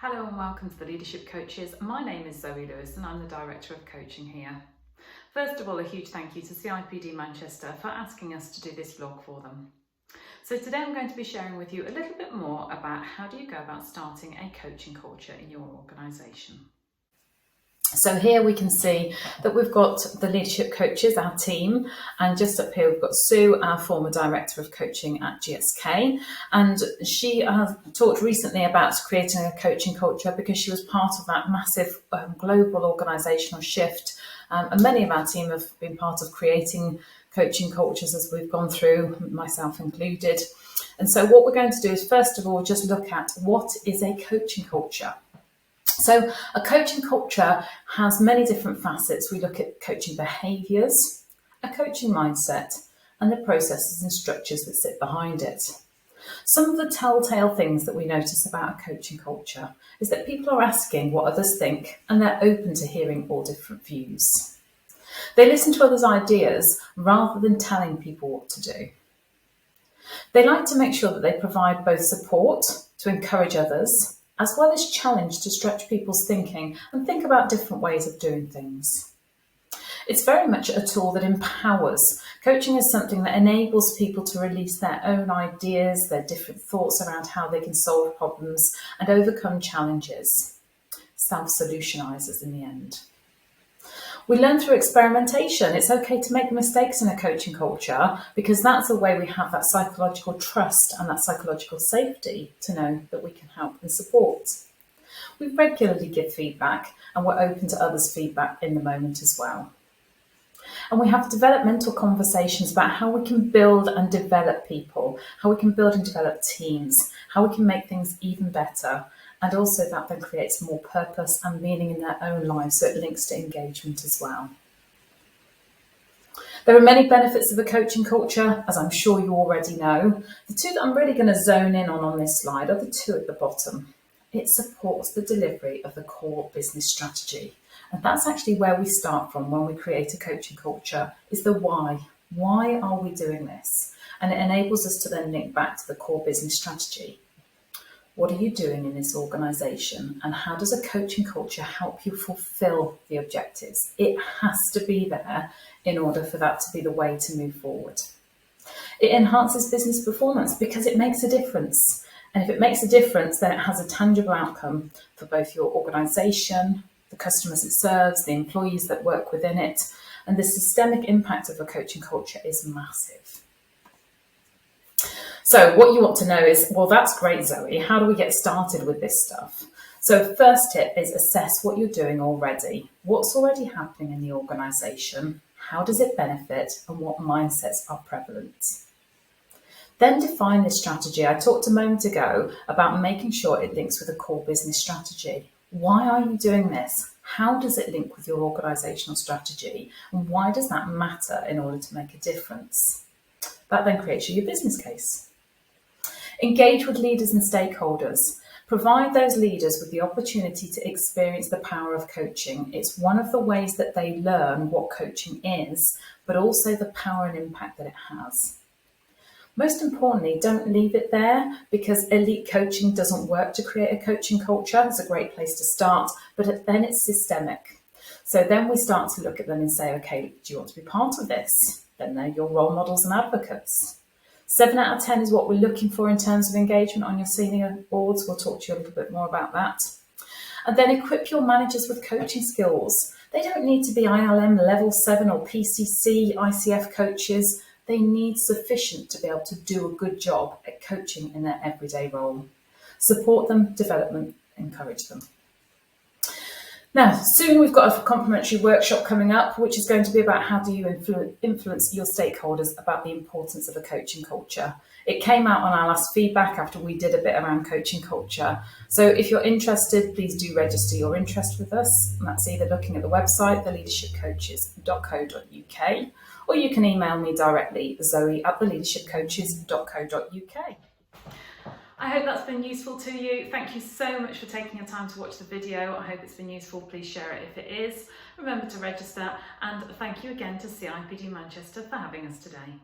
Hello and welcome to the Leadership Coaches. My name is Zoe Lewis and I'm the Director of Coaching here. First of all, a huge thank you to CIPD Manchester for asking us to do this vlog for them. So today I'm going to be sharing with you a little bit more about how do you go about starting a coaching culture in your organisation. So here we can see that we've got the leadership coaches, our team, and just up here we've got Sue, our former director of coaching at GSK, and she has talked recently about creating a coaching culture because she was part of that massive global organisational shift, and many of our team have been part of creating coaching cultures as we've gone through, myself included. And so what we're going to do is first of all just look at what is a coaching culture. So a coaching culture has many different facets. We look at coaching behaviours, a coaching mindset, and the processes and structures that sit behind it. Some of the telltale things that we notice about a coaching culture is that people are asking what others think and they're open to hearing all different views. They listen to others' ideas rather than telling people what to do. They like to make sure that they provide both support to encourage others as well as challenge to stretch people's thinking and think about different ways of doing things. It's very much a tool that empowers. Coaching is something that enables people to release their own ideas, their different thoughts around how they can solve problems and overcome challenges. Self-solutionizers in the end. We learn through experimentation. It's okay to make mistakes in a coaching culture because that's the way we have that psychological trust and that psychological safety to know that we can help and support. We regularly give feedback and we're open to others' feedback in the moment as well. And we have developmental conversations about how we can build and develop people, how we can build and develop teams, how we can make things even better. And also that then creates more purpose and meaning in their own lives, so it links to engagement as well. There are many benefits of a coaching culture, as I'm sure you already know. The two that I'm really going to zone in on this slide are the two at the bottom. It supports the delivery of the core business strategy. And that's actually where we start from when we create a coaching culture, is the why. Why are we doing this? And it enables us to then link back to the core business strategy. What are you doing in this organisation and how does a coaching culture help you fulfil the objectives? It has to be there in order for that to be the way to move forward. It enhances business performance because it makes a difference. And if it makes a difference, then it has a tangible outcome for both your organisation, the customers it serves, the employees that work within it. And the systemic impact of a coaching culture is massive. So what you want to know is, well, that's great, Zoe. How do we get started with this stuff? So first tip is assess what you're doing already. What's already happening in the organisation? How does it benefit? And what mindsets are prevalent? Then define this strategy. I talked a moment ago about making sure it links with a core business strategy. Why are you doing this? How does it link with your organisational strategy? And why does that matter in order to make a difference? That then creates your business case. Engage with leaders and stakeholders. Provide those leaders with the opportunity to experience the power of coaching. It's one of the ways that they learn what coaching is, but also the power and impact that it has. Most importantly, don't leave it there because elite coaching doesn't work to create a coaching culture. It's a great place to start, but then it's systemic. So then we start to look at them and say, okay, do you want to be part of this? Then they're your role models and advocates. 7 out of 10 is what we're looking for in terms of engagement on your senior boards. We'll talk to you a little bit more about that. And then equip your managers with coaching skills. They don't need to be ILM level 7 or PCC, ICF coaches. They need sufficient to be able to do a good job at coaching in their everyday role. Support them, develop them, encourage them. Now, soon we've got a complimentary workshop coming up, which is going to be about how do you influence your stakeholders about the importance of a coaching culture. It came out on our last feedback after we did a bit around coaching culture. So if you're interested, please do register your interest with us. And that's either looking at the website, theleadershipcoaches.co.uk, or you can email me directly, zoe@theleadershipcoaches.co.uk. I hope that's been useful to you. Thank you so much for taking your time to watch the video. I hope it's been useful. Please share it if it is. Remember to register, and thank you again to CIPD Manchester for having us today.